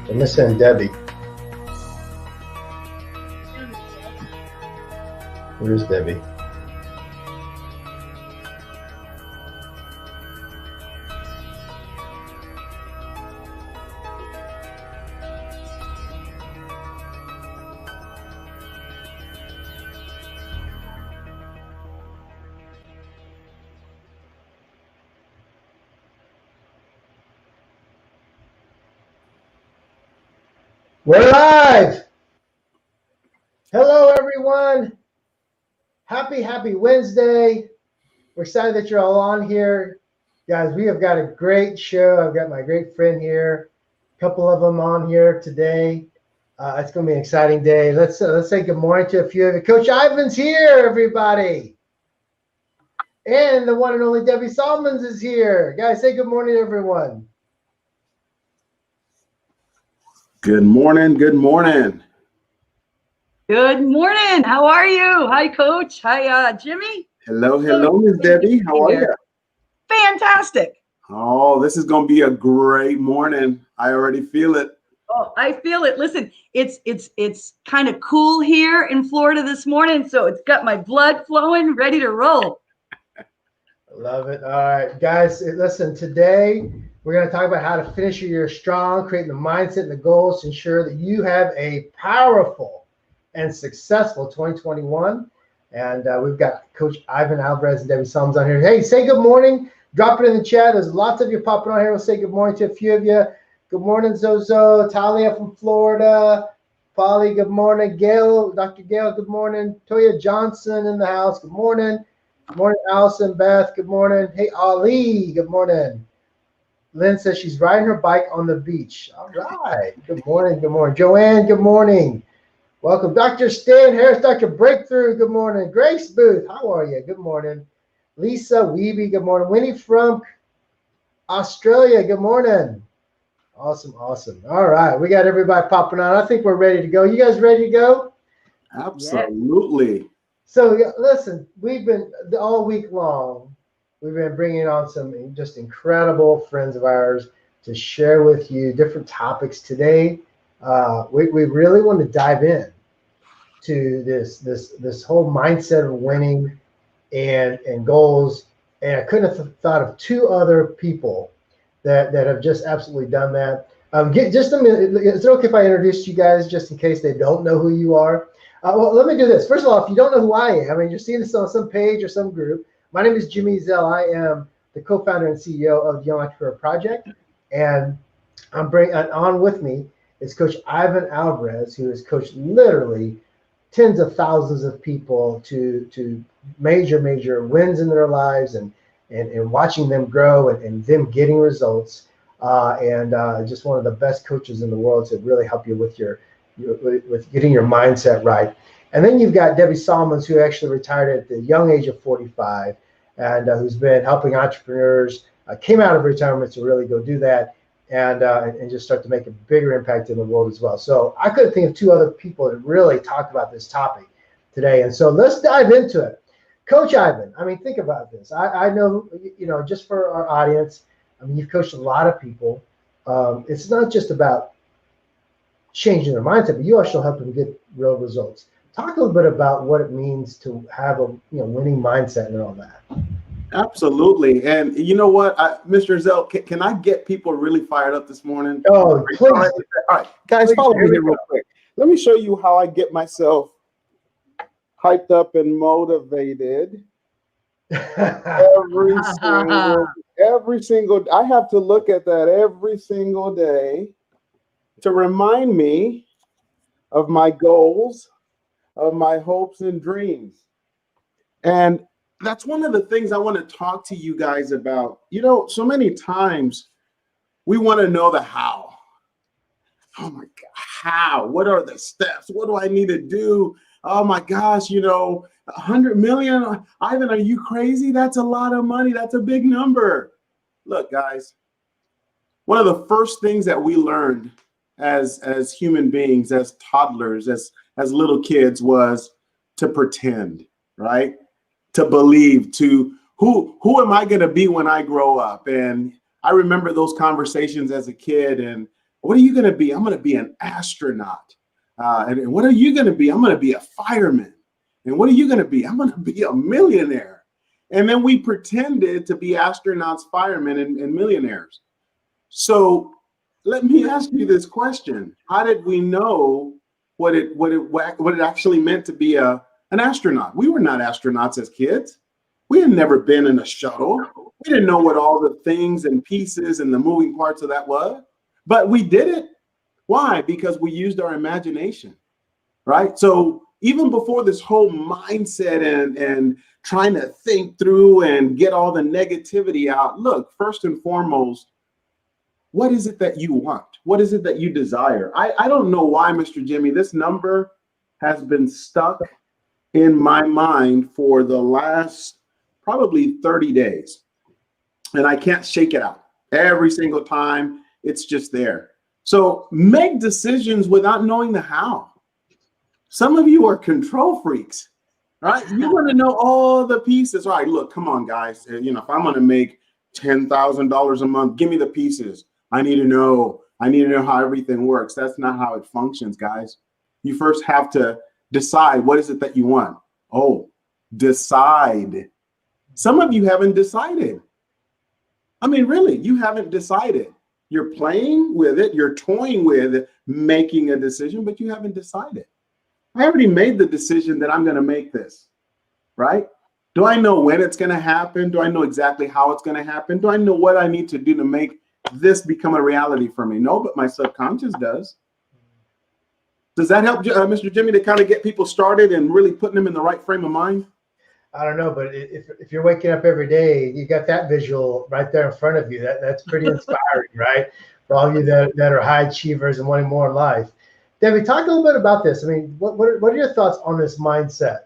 We're missing Debbie. Where's Debbie? We're live. Hello, everyone. Happy Wednesday. We're excited that you're all on here. Guys, we have got a great show. I've got my great friend here, a couple of them on here today. It's going to be an exciting day. Let's say good morning to a few of you. Coach Ivan's here, everybody. And the one and only Debbie Solomons is here. Guys, say good morning, everyone. Good morning. Good morning. Good morning. How are you? Hi, Coach. Hi, Jimmy. Hello, Miss Debbie. How are you? Fantastic. Oh, this is going to be a great morning. I already feel it. Oh, I feel it. Listen, it's kind of cool here in Florida this morning, so it's got my blood flowing, ready to roll. Love it. All right, guys, listen, today we're going to talk about how to finish your year strong, creating the mindset and the goals to ensure that you have a powerful and successful 2021. And we've got Coach Ivan Alvarez and Debbie Solomons on here. Hey, say good morning. Drop it in the chat. There's lots of you popping on here. We'll say good morning to a few of you. Good morning, Zozo. Talia from Florida. Polly, good morning. Gail, Dr. Gail, good morning. Toya Johnson in the house. Good morning. Good morning, Allison, Beth. Good morning. Hey, Ali. Good morning. Lynn says she's riding her bike on the beach. All right. Good morning. Good morning. Joanne, good morning. Welcome. Dr. Stan Harris, Dr. Breakthrough, good morning. Grace Booth, how are you? Good morning. Lisa Weeby, good morning. Winnie from Australia, good morning. Awesome. All right. We got everybody popping on. I think we're ready to go. You guys ready to go? Absolutely. Yeah. So listen, we've been all week long, we've been bringing on some just incredible friends of ours to share with you different topics today. We really want to dive in to this whole mindset of winning and goals. And I couldn't have thought of two other people that have just absolutely done that. Just a minute. Is it okay if I introduce you guys just in case they don't know who you are? Well, let me do this. First of all, if you don't know who I am, and you're seeing this on some page or some group, my name is Jimmy Zell. I am the co-founder and CEO of the Young Entrepreneur Project. And I'm bringing on with me is Coach Ivan Alvarez, who has coached literally tens of thousands of people to major wins in their lives and watching them grow and them getting results. Just one of the best coaches in the world to really help you with with getting your mindset right. And then you've got Debbie Solomons, who actually retired at the young age of 45 and who's been helping entrepreneurs, came out of retirement to really go do that and just start to make a bigger impact in the world as well. So I couldn't think of two other people that really talked about this topic today. And so let's dive into it. Coach Ivan, I mean, think about this. I know, just for our audience, I mean, you've coached a lot of people. It's not just about changing their mindset, but you also help them get real results. Talk a little bit about what it means to have a winning mindset and all that. Absolutely. And you know what, Mr. Zell, can I get people really fired up this morning? Oh, please. All right, guys, follow me here real quick. Let me show you how I get myself hyped up and motivated. Every single, I have to look at that every single day to remind me of my goals, of my hopes and dreams. And that's one of the things I want to talk to you guys about. So many times we want to know the how. Oh my God, how? What are the steps? What do I need to do? Oh my gosh, 100 million. Ivan, are you crazy? That's a lot of money. That's a big number. Look, guys, one of the first things that we learned as human beings, as toddlers, as little kids was to pretend, right? To believe, to who am I going to be when I grow up? And I remember those conversations as a kid, and What are you going to be? I'm going to be an astronaut. And what are you going to be? I'm going to be a fireman. And what are you going to be? I'm going to be a millionaire. And then we pretended to be astronauts, firemen, and millionaires. So let me ask you this question. How did we know what it actually meant to be an astronaut? We were not astronauts as kids. We had never been in a shuttle. We didn't know what all the things and pieces and the moving parts of that was, but we did it. Why? Because we used our imagination, right? So even before this whole mindset and trying to think through and get all the negativity out, look, first and foremost, what is it that you want? What is it that you desire? I don't know why, Mr. Jimmy, this number has been stuck in my mind for the last probably 30 days. And I can't shake it out. Every single time, it's just there. So make decisions without knowing the how. Some of you are control freaks, right? You want to know all the pieces. All right, look, come on, guys. You know, if I'm going to make $10,000 a month, give me the pieces. I need to know how everything works. That's not how it functions, guys. You first have to decide, what is it that you want? Oh, decide. Some of you haven't decided. I mean, really, you haven't decided. You're playing with it. You're toying with making a decision, but you haven't decided. I already made the decision that I'm going to make this, right? Do I know when it's going to happen? Do I know exactly how it's going to happen? Do I know what I need to do to make this become a reality for me? No, but my subconscious does. Does that help, Mr. Jimmy, to kind of get people started and really putting them in the right frame of mind? I don't know, but if you're waking up every day, you got that visual right there in front of you. That's pretty inspiring, right? For all of you that are high achievers and wanting more in life. Debbie, talk a little bit about this. I mean, what are your thoughts on this mindset?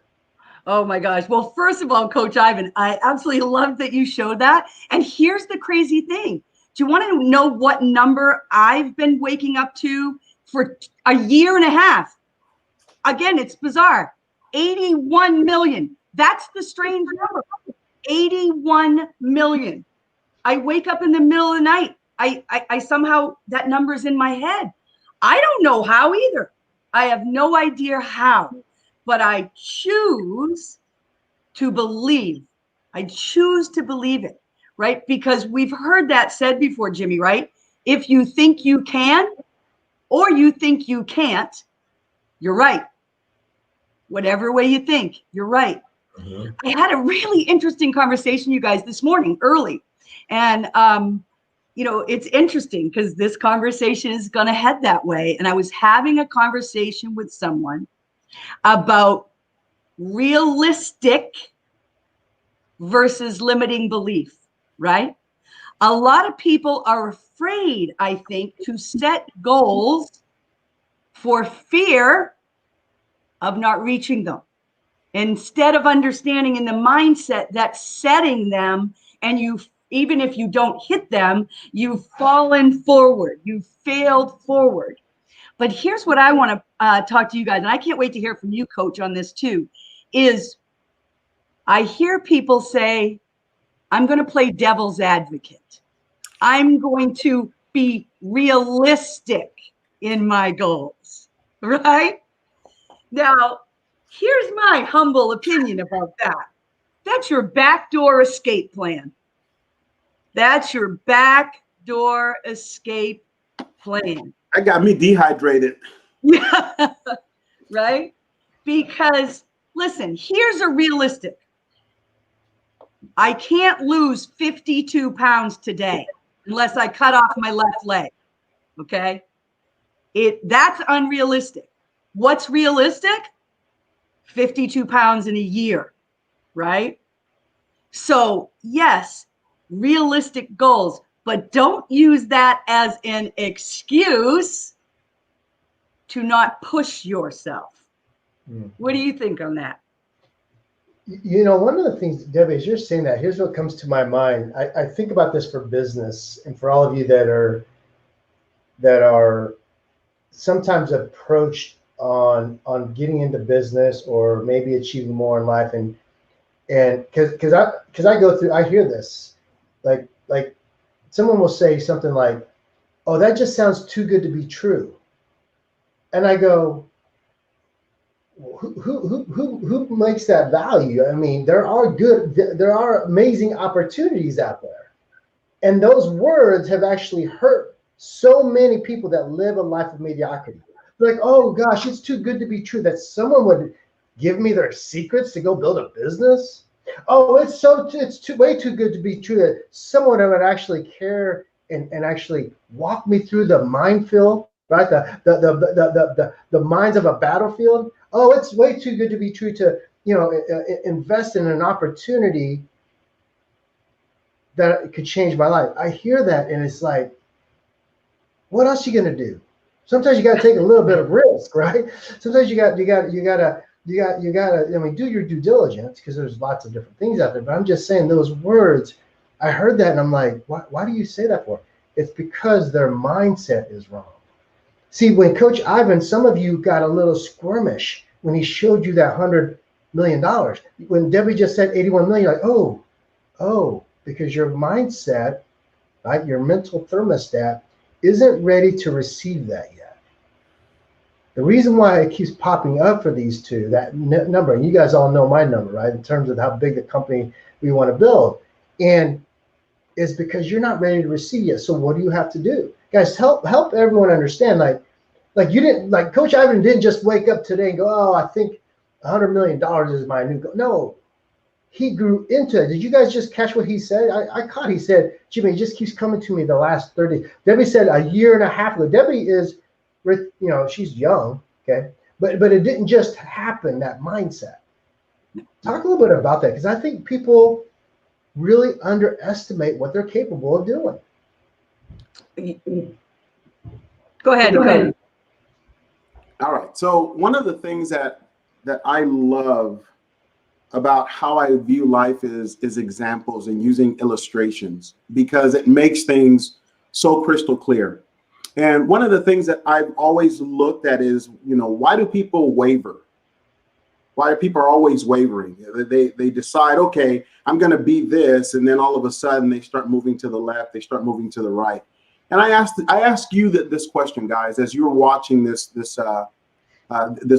Oh my gosh. Well, first of all, Coach Ivan, I absolutely love that you showed that. And here's the crazy thing. Do you want to know what number I've been waking up to for a year and a half? Again, it's bizarre. 81 million. That's the strange number. 81 million. I wake up in the middle of the night. I somehow, that number's in my head. I don't know how either. I have no idea how, but I choose to believe. I choose to believe it, right? Because we've heard that said before, Jimmy, right? If you think you can or you think you can't, you're right. Whatever way you think, you're right. Mm-hmm. I had a really interesting conversation, you guys, this morning early. And, you know, it's interesting because this conversation is going to head that way. And I was having a conversation with someone about realistic versus limiting belief, right? A lot of people are afraid, I think, to set goals for fear of not reaching them, instead of understanding in the mindset that setting them, and you, even if you don't hit them, you've fallen forward, you've failed forward. But here's what I want to talk to you guys, and I can't wait to hear from you, Coach, on this too, is I hear people say, I'm going to play devil's advocate. I'm going to be realistic in my goals, right? Now, here's my humble opinion about that. That's your backdoor escape plan. That's your backdoor escape plan. That got me dehydrated. Yeah, right? Because, listen, here's a realistic. I can't lose 52 pounds today unless I cut off my left leg, okay? That's unrealistic. What's realistic? 52 pounds in a year, right? So yes, realistic goals, but don't use that as an excuse to not push yourself. Mm-hmm. What do you think on that? You know, one of the things, Debbie, as you're saying that, here's what comes to my mind. I think about this for business, and for all of you that are sometimes approached on getting into business or maybe achieving more in life, and because I go through, I hear this, like someone will say something like, oh, that just sounds too good to be true. And I go, who makes that value? I mean, there are amazing opportunities out there. And those words have actually hurt so many people that live a life of mediocrity. Like, oh gosh, it's too good to be true that someone would give me their secrets to go build a business. Oh, it's way too good to be true that someone would actually care and actually walk me through the minefield, right? The mines of a battlefield. Oh, it's way too good to be true to, invest in an opportunity that could change my life. I hear that and it's like, what else are you gonna do? Sometimes you gotta take a little bit of risk, right? Sometimes you gotta, I mean, do your due diligence because there's lots of different things out there. But I'm just saying those words, I heard that and I'm like, why do you say that for? It's because their mindset is wrong. See, when Coach Ivan, some of you got a little squirmish when he showed you that $100 million. When Debbie just said 81 million, you're like, oh, because your mindset, right, your mental thermostat isn't ready to receive that yet. The reason why it keeps popping up for these two, that number, and you guys all know my number, right, in terms of how big the company we want to build, and is because you're not ready to receive yet. So what do you have to do? Guys, help everyone understand, like you didn't, like Coach Ivan didn't just wake up today and go, oh, I think $100 million is my new goal. No, he grew into it. Did you guys just catch what he said? I caught. He said, Jimmy, it just keeps coming to me the last 30. Debbie said a year and a half ago. Debbie is, she's young, okay? But it didn't just happen, that mindset. Talk a little bit about that, because I think people really underestimate what they're capable of doing. Go ahead. All right. So one of the things that I love about how I view life is examples and using illustrations, because it makes things so crystal clear. And one of the things that I've always looked at is, why do people waver? Why are people always wavering? They decide, okay, I'm going to be this, and then all of a sudden they start moving to the left, they start moving to the right. And I ask you this question, guys, as you're watching this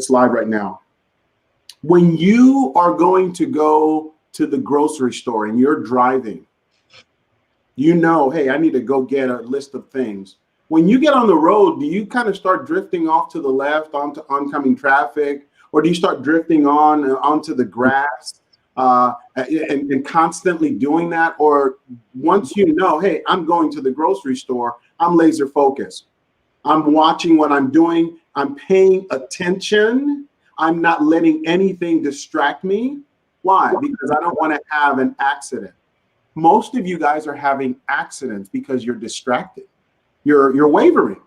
live right now. When you are going to go to the grocery store and you're driving, hey, I need to go get a list of things. When you get on the road, do you kind of start drifting off to the left onto oncoming traffic, or do you start drifting onto the grass and constantly doing that? Or once hey, I'm going to the grocery store, I'm laser focused. I'm watching what I'm doing. I'm paying attention. I'm not letting anything distract me. Why? Because I don't want to have an accident. Most of you guys are having accidents because you're distracted. You're wavering.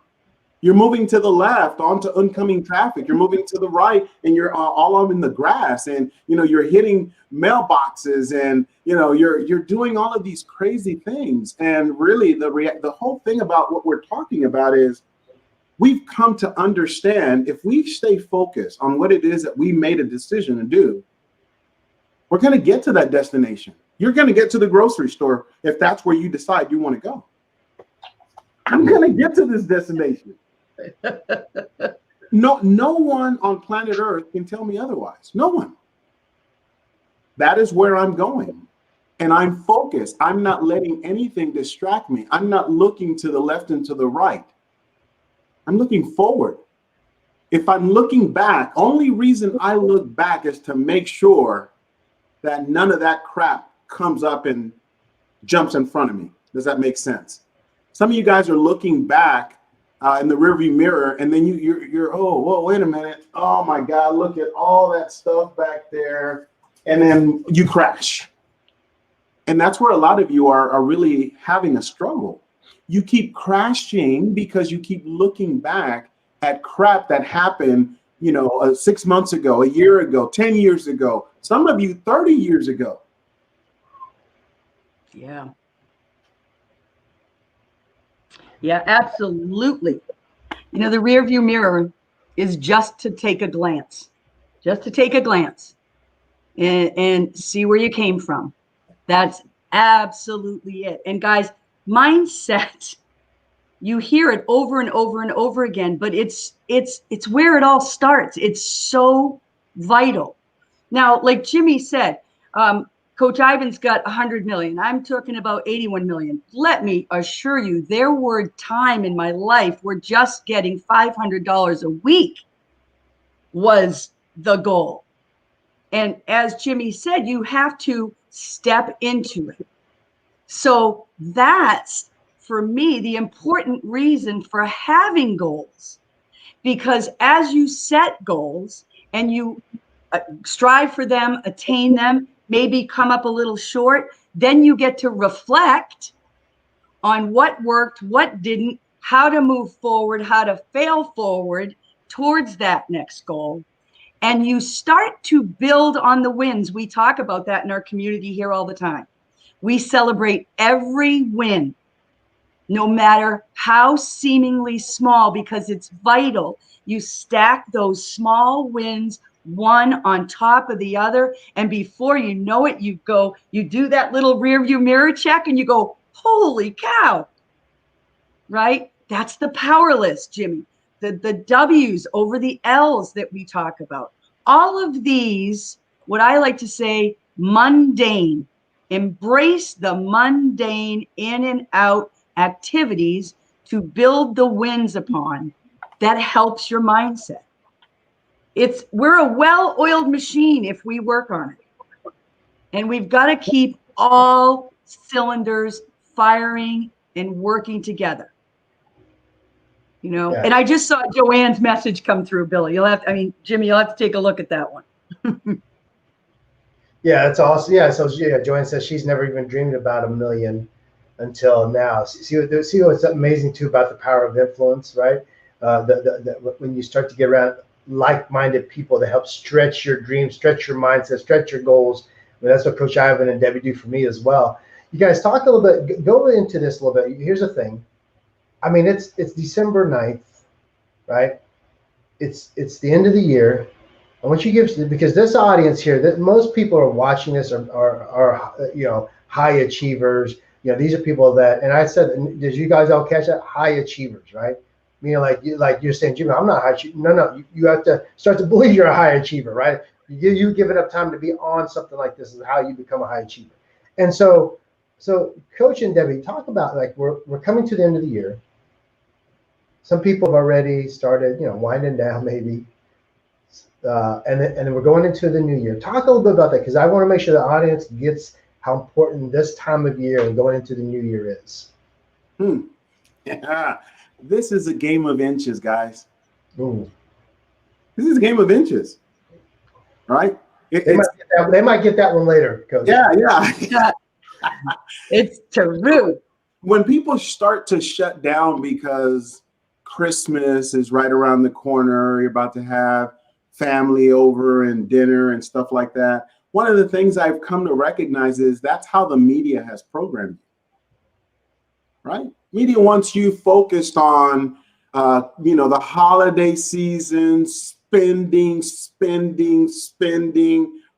You're moving to the left onto oncoming traffic. You're moving to the right, and you're all in the grass, and you're hitting mailboxes, and you're doing all of these crazy things. And really, the whole thing about what we're talking about is, we've come to understand, if we stay focused on what it is that we made a decision to do, we're going to get to that destination. You're going to get to the grocery store if that's where you decide you want to go. I'm going to get to this destination. No one on planet Earth can tell me otherwise. No one. That is where I'm going. And I'm focused. I'm not letting anything distract me. I'm not looking to the left and to the right. I'm looking forward. If I'm looking back, only reason I look back is to make sure that none of that crap comes up and jumps in front of me. Does that make sense? Some of you guys are looking back in the rearview mirror, and then you're oh, whoa, wait a minute. Oh my God, look at all that stuff back there. And then you crash. And that's where a lot of you are really having a struggle. You keep crashing because you keep looking back at crap that happened, 6 months ago, a year ago, 10 years ago, some of you 30 years ago. Yeah. Yeah, absolutely. The rear view mirror is just to take a glance, and see where you came from. That's absolutely it. And guys, mindset You hear it over and over and over again, but it's where it all starts. It's so vital. Now, like Jimmy said, Coach Ivan's got 100 million. I'm talking about 81 million. Let me assure you, there were time in my life where just getting $500 a week was the goal. And as Jimmy said, you have to step into it. So that's, for me, the important reason for having goals. Because as you set goals and you strive for them, attain them, maybe come up a little short, then you get to reflect on what worked, what didn't, how to move forward, how to fail forward towards that next goal. And you start to build on the wins. We talk about that in our community here all the time. We celebrate every win, no matter how seemingly small, because it's vital. You stack those small wins one on top of the other, and before you know it, you do that little rear view mirror check and you go, holy cow, right? That's the power list, Jimmy. The W's over the L's that we talk about. All of these, what I like to say, mundane. Embrace the mundane in and out activities to build the wins upon. That helps your mindset. We're a well-oiled machine if we work on it. And we've got to keep all cylinders firing and working together. You know, Yeah. And I just saw Joanne's message come through, Billy. Jimmy, you'll have to take a look at that one. Yeah, that's awesome. Yeah, so Joanne says she's never even dreamed about 1 million until now. See what's amazing too about the power of influence, right? When you start to get around like-minded people that help stretch your dreams, stretch your mindset, stretch your goals. I mean, that's what Coach Ivan and Debbie do for me as well. You guys talk a little bit, go into this a little bit. Here's the thing. I mean, it's December 9th, right? It's the end of the year. I want you to give, because this audience here, that most people are watching this are high achievers. These are people that, and I said, did you guys all catch that? High achievers, right? Like you're saying, Jimmy, I'm not a high achiever. No, you have to start to believe you're a high achiever, right? You give it up time to be on something like this is how you become a high achiever. And so Coach and Debbie, talk about, like, we're coming to the end of the year. Some people have already started, winding down maybe. And then we're going into the new year. Talk a little bit about that, because I want to make sure the audience gets how important this time of year and going into the new year is. Yeah. This is a game of inches, guys. Ooh. This is a game of inches, right? They might get that one later, Coach. Yeah. It's true. When people start to shut down because Christmas is right around the corner, you're about to have family over and dinner and stuff like that, one of the things I've come to recognize is that's how the media has programmed you, right? Media wants you focused on, the holiday season, spending,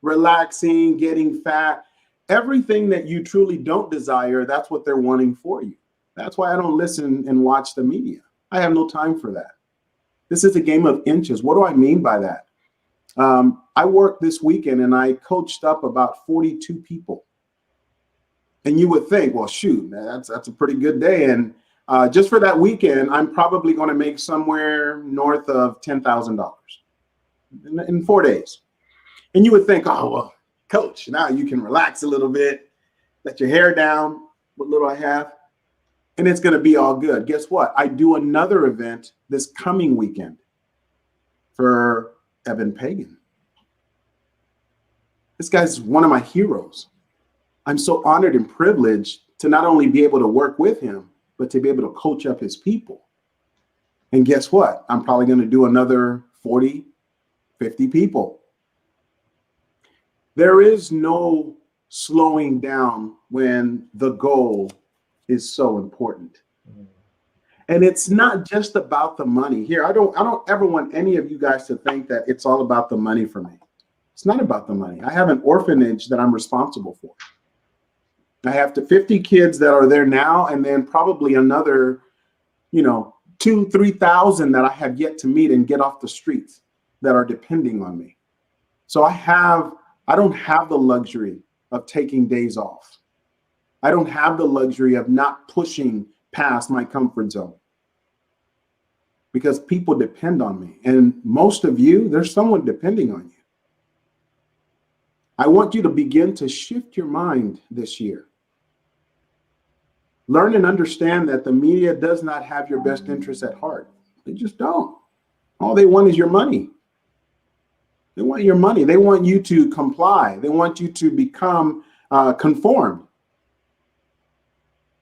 relaxing, getting fat. Everything that you truly don't desire, that's what they're wanting for you. That's why I don't listen and watch the media. I have no time for that. This is a game of inches. What do I mean by that? I worked this weekend and I coached up about 42 people. And you would think, well, shoot, man, that's a pretty good day. And just for that weekend, I'm probably going to make somewhere north of $10,000 in 4 days. And you would think, oh, well, Coach, now you can relax a little bit, let your hair down, what little I have, and it's going to be all good. Guess what? I do another event this coming weekend for Evan Pagan. This guy's one of my heroes. I'm so honored and privileged to not only be able to work with him, but to be able to coach up his people. And guess what? I'm probably going to do another 40, 50 people. There is no slowing down when the goal is so important. And it's not just about the money. Here, I don't ever want any of you guys to think that it's all about the money for me. It's not about the money. I have an orphanage that I'm responsible for. I have 50 kids that are there now, and then probably another, 2,000, 3,000 that I have yet to meet and get off the streets that are depending on me. So I don't have the luxury of taking days off. I don't have the luxury of not pushing past my comfort zone, because people depend on me. And most of you, there's someone depending on you. I want you to begin to shift your mind this year. Learn and understand that the media does not have your best interests at heart. They just don't. All they want is your money. They want your money. They want you to comply. They want you to become conformed.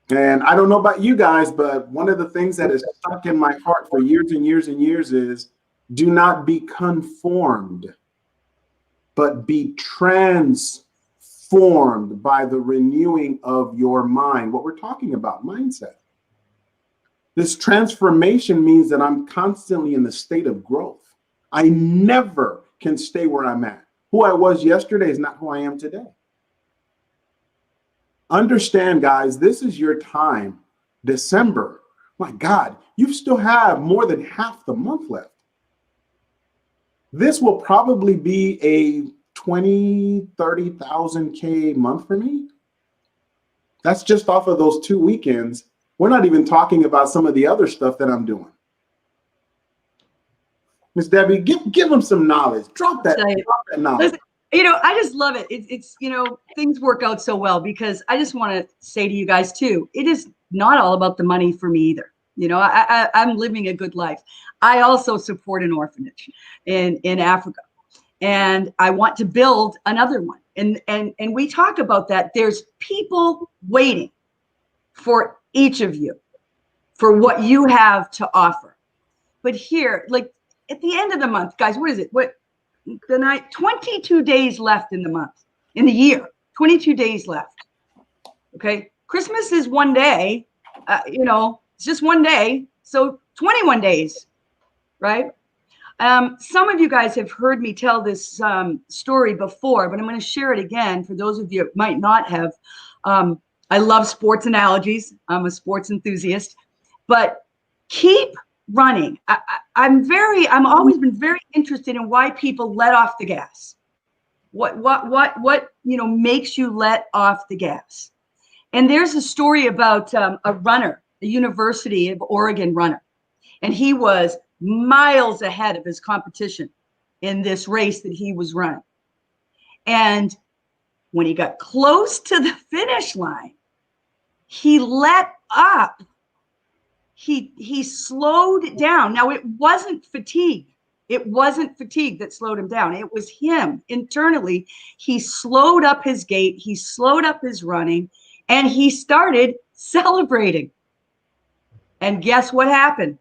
And I don't know about you guys, but one of the things that is stuck in my heart for years and years and years is, do not be conformed, but be transformed by the renewing of your mind. What we're talking about, mindset. This transformation means that I'm constantly in the state of growth. I never can stay where I'm at. Who I was yesterday is not who I am today. Understand, guys, this is your time. December. My God, you still have more than half the month left. This will probably be a 20, 30,000 K month for me. That's just off of those 2 weekends. We're not even talking about some of the other stuff that I'm doing. Miss Debbie, give them some knowledge. Drop that knowledge. Listen, I just love it. It's things work out so well, because I just want to say to you guys too, it is not all about the money for me either. I'm living a good life. I also support an orphanage in Africa, and I want to build another one. And we talk about that. There's people waiting for each of you for what you have to offer. But here, like at the end of the month, guys, what is it? 22 days left in the month, in the year, 22 days left. Okay. Christmas is one day, it's just one day. So 21 days, right? Some of you guys have heard me tell this story before, but I'm going to share it again for those of you that might not have. I love sports analogies. I'm a sports enthusiast, but keep running. I'm always been very interested in why people let off the gas. What makes you let off the gas? And there's a story about a runner, a University of Oregon runner, and he was miles ahead of his competition in this race that he was running. And when he got close to the finish line, he let up. He slowed down. Now, it wasn't fatigue. It wasn't fatigue that slowed him down. It was him internally. He slowed up his gait. He slowed up his running, and he started celebrating. And guess what happened?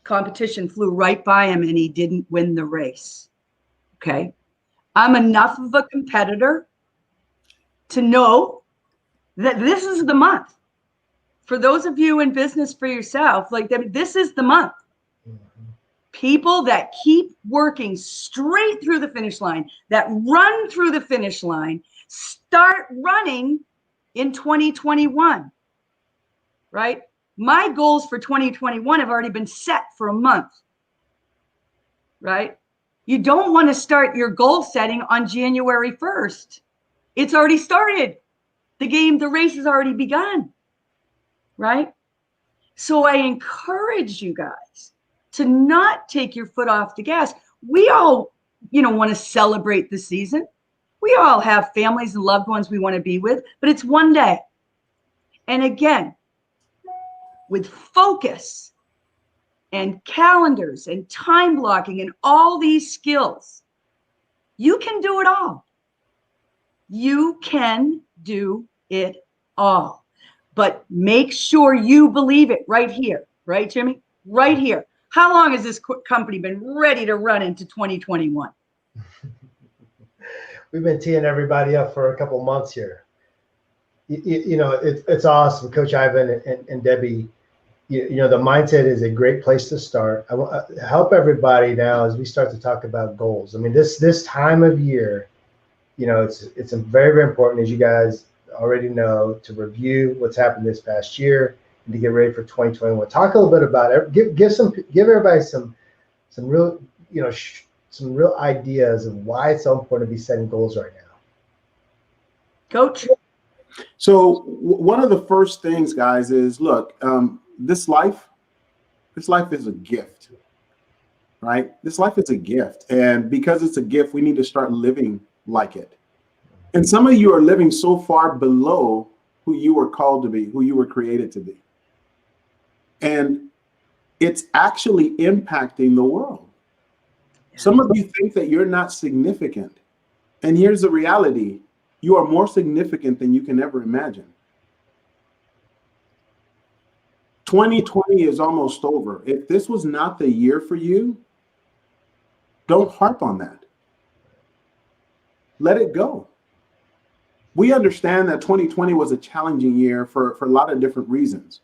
Competition flew right by him, and he didn't win the race. Okay. I'm enough of a competitor to know that this is the month. For those of you in business for yourself, this is the month. People that keep working straight through the finish line, that run through the finish line, start running in 2021, right? My goals for 2021 have already been set for a month, right? You don't want to start your goal setting on January 1st. It's already started. The race has already begun, right? So I encourage you guys to not take your foot off the gas. We all, want to celebrate the season. We all have families and loved ones we want to be with, but it's one day. And again, with focus and calendars and time blocking and all these skills, you can do it all. You can do it all. But make sure you believe it right here, right, Jimmy? Right here. How long has this company been ready to run into 2021? We've been teeing everybody up for a couple of months here. It's awesome, Coach Ivan and Debbie. The mindset is a great place to start. I want to help everybody now as we start to talk about goals. I mean, this time of year, it's very, very important, as you guys already know, to review what's happened this past year and to get ready for 2021. Talk a little bit about it. Give everybody some real, some real ideas of why it's so important to be setting goals right now. Coach? So one of the first things, guys, is look, this life is a gift, right? This life is a gift. And because it's a gift, we need to start living like it. And some of you are living so far below who you were called to be, who you were created to be. And it's actually impacting the world. Some of you think that you're not significant. And here's the reality. You are more significant than you can ever imagine. 2020 is almost over. If this was not the year for you, don't harp on that. Let it go. We understand that 2020 was a challenging year for a lot of different reasons.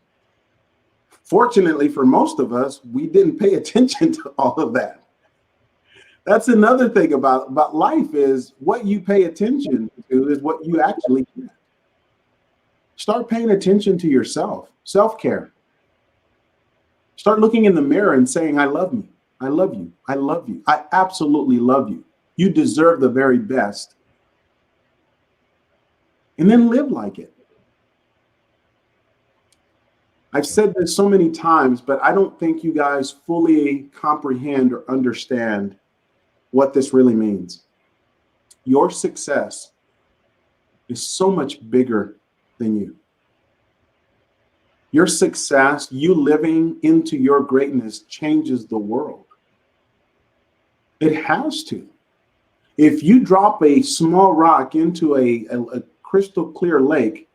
Fortunately, for most of us, we didn't pay attention to all of that. That's another thing about life, is what you pay attention to is what you actually get. Start paying attention to yourself, self-care. Start looking in the mirror and saying, I love me. I love you. I love you. I absolutely love you. You deserve the very best. And then live like it. I've said this so many times, but I don't think you guys fully comprehend or understand what this really means. Your success is so much bigger than you. Your success, you living into your greatness, changes the world. It has to. If you drop a small rock into a crystal clear lake,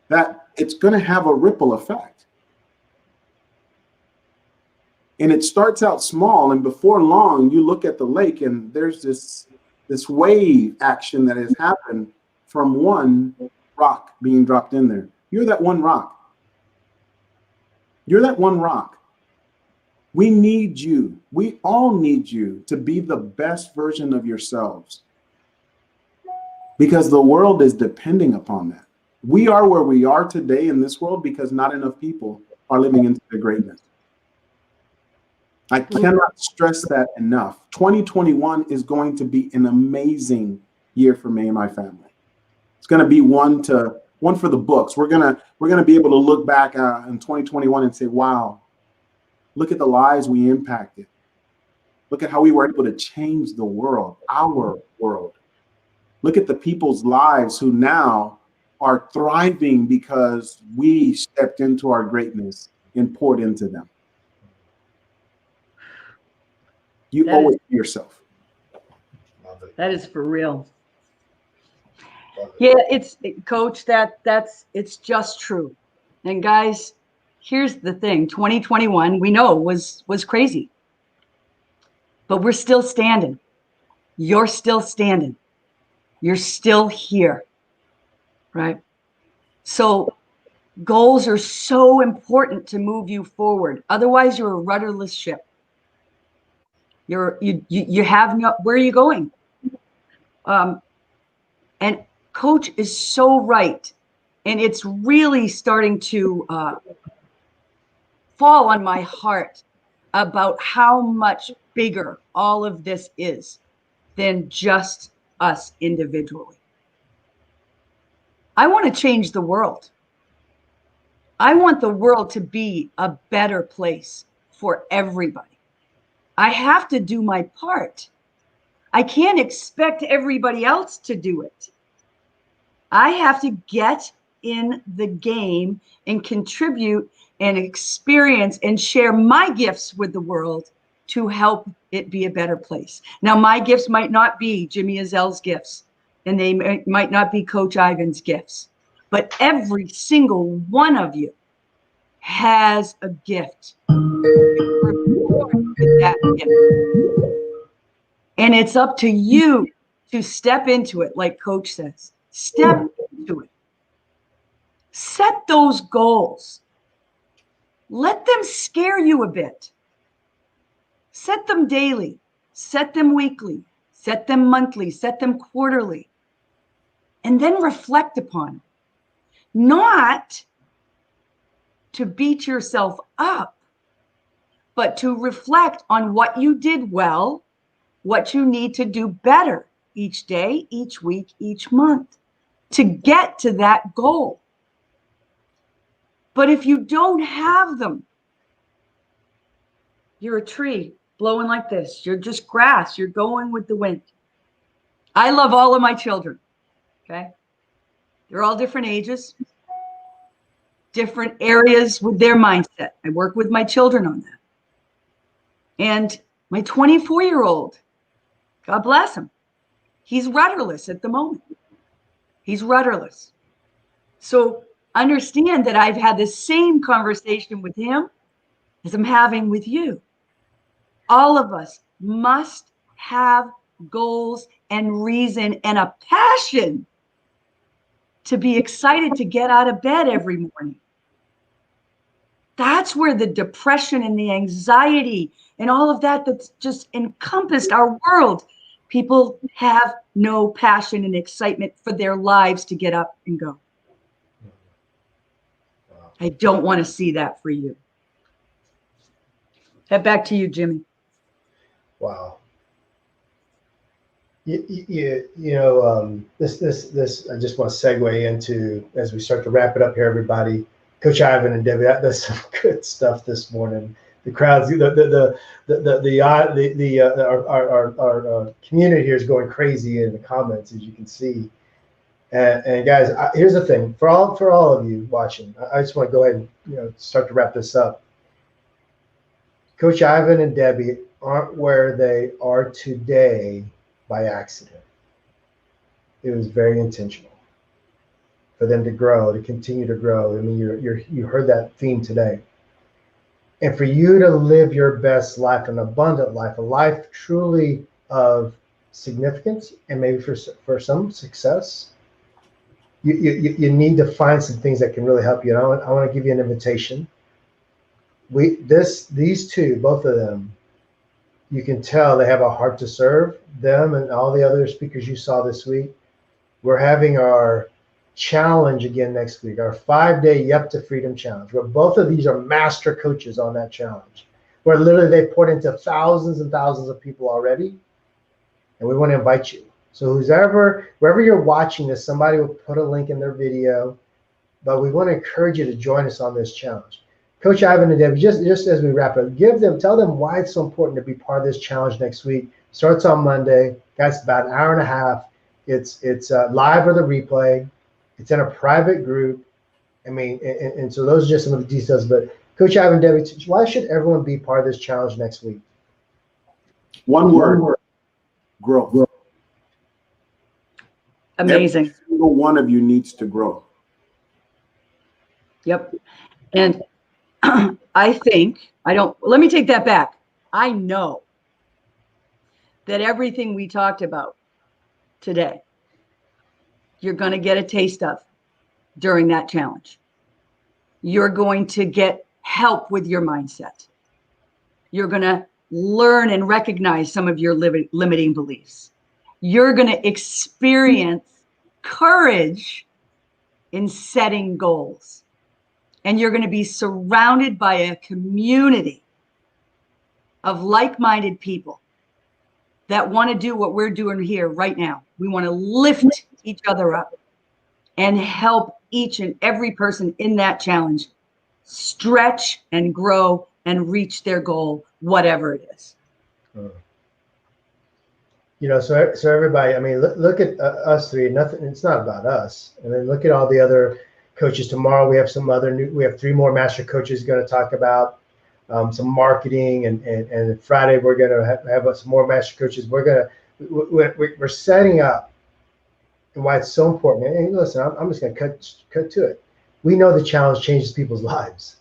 that it's going to have a ripple effect. And it starts out small, and before long, you look at the lake and there's this wave action that has happened from one rock being dropped in there. You're that one rock. You're that one rock. We need you. We all need you to be the best version of yourselves, because the world is depending upon that. We are where we are today in this world because not enough people are living into their greatness. I cannot stress that enough. 2021 is going to be an amazing year for me and my family. It's going to be one for the books. We're gonna be able to look back in 2021 and say, wow, look at the lives we impacted. Look at how we were able to change the world, our world. Look at the people's lives who now are thriving because we stepped into our greatness and poured into them. You owe it to yourself. That is for real. Yeah, Coach, it's just true. And guys, here's the thing. 2021, we know was crazy. But we're still standing. You're still standing. You're still here. Right? So goals are so important to move you forward. Otherwise, you're a rudderless ship. You have no, where are you going? And Coach is so right. And it's really starting to fall on my heart about how much bigger all of this is than just us individually. I want to change the world. I want the world to be a better place for everybody. I have to do my part. I can't expect everybody else to do it. I have to get in the game and contribute and experience and share my gifts with the world to help it be a better place. Now, my gifts might not be Jimmy Ezel's gifts, and they might not be Coach Ivan's gifts, but every single one of you has a gift. With that gift. And it's up to you to step into it, like Coach says. Step into it. Set those goals. Let them scare you a bit. Set them daily. Set them weekly. Set them monthly. Set them quarterly. And then reflect upon it. Not to beat yourself up, but to reflect on what you did well, what you need to do better each day, each week, each month to get to that goal. But if you don't have them, you're a tree blowing like this. You're just grass. You're going with the wind. I love all of my children. Okay. They're all different ages, different areas with their mindset. I work with my children on that. And my 24-year-old, God bless him, he's rudderless at the moment. He's rudderless. So understand that I've had the same conversation with him as I'm having with you. All of us must have goals and reason and a passion to be excited to get out of bed every morning. That's where the depression and the anxiety and all of that that's just encompassed our world. People have no passion and excitement for their lives to get up and go. I don't want to see that for you. Head back to you, Jimmy. Wow. You know, this I just want to segue into, as we start to wrap it up here, everybody. Coach Ivan and Debbie, that's some good stuff this morning. The crowds, our community here is going crazy in the comments, as you can see. And guys, here's the thing for all of you watching. I just want to go ahead and start to wrap this up. Coach Ivan and Debbie aren't where they are today by accident. It was very intentional for them to grow, to continue to grow. I mean, you heard that theme today. And for you to live your best life, an abundant life, a life truly of significance, and maybe for some success, you need to find some things that can really help you. And I want to give you an invitation. These two, both of them, you can tell they have a heart to serve. Them and all the other speakers you saw this week. We're having our challenge again next week, our 5-day Yep to Freedom challenge, where both of these are master coaches on that challenge, where literally they've poured into thousands and thousands of people already. And we want to invite you. So wherever you're watching this, somebody will put a link in their video, but we want to encourage you to join us on this challenge. Coach Ivan and Debbie, just as we wrap up, tell them why it's so important to be part of this challenge next week. Starts on Monday. Guys, about an hour and a half. It's live or the replay. It's in a private group. I mean, and so those are just some of the details. But Coach Ivan and Debbie, why should everyone be part of this challenge next week? One word. Grow. Amazing. Every single one of you needs to grow. Yep. And let me take that back. I know that everything we talked about today, you're going to get a taste of during that challenge. You're going to get help with your mindset. You're going to learn and recognize some of your limiting beliefs. You're going to experience courage in setting goals. And you're going to be surrounded by a community of like-minded people that want to do what we're doing here right now. We want to lift each other up and help each and every person in that challenge stretch and grow and reach their goal, whatever it is. So everybody, I mean, look at us three. Nothing. It's not about us. And then look at all the other coaches. Tomorrow we have we have 3 more master coaches going to talk about some marketing, and Friday we're going to have some more master coaches. We're setting up, and why it's so important. And listen, I'm just going to cut to it. We know the challenge changes people's lives.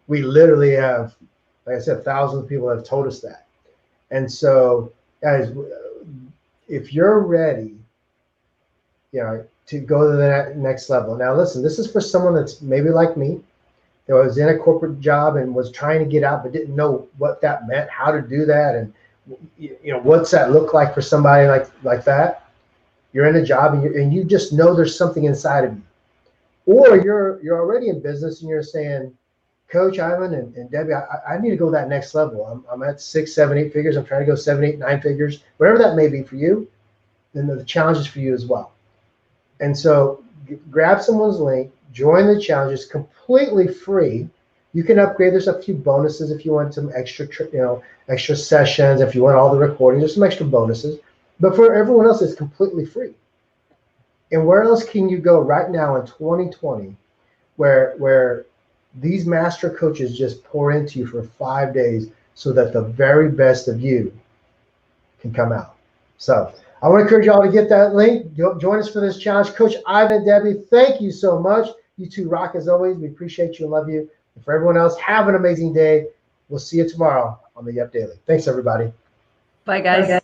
We literally have, like I said, thousands of people have told us that. And so, guys, if you're ready, to go to the next level. Now, listen, this is for someone that's maybe like me, that was in a corporate job and was trying to get out, but didn't know what that meant, how to do that, and what's that look like for somebody like that. You're in a job and you just know there's something inside of you, or you're already in business and you're saying, Coach Ivan and Debbie, I need to go that next level. I'm at 6, 7, 8 figures. I'm trying to go 7, 8, 9 figures, whatever that may be for you. Then the challenge is for you as well. And so grab someone's link, join the challenge. It's completely free. You can upgrade. There's a few bonuses if you want some extra, extra sessions. If you want all the recordings, there's some extra bonuses. But for everyone else, it's completely free. And where else can you go right now in 2020 where these master coaches just pour into you for 5 days so that the very best of you can come out? So I want to encourage y'all to get that link. Join us for this challenge. Coach Ivan and Debbie, thank you so much. You two rock as always. We appreciate you and love you. And for everyone else, have an amazing day. We'll see you tomorrow on the Yep Daily. Thanks, everybody. Bye, guys.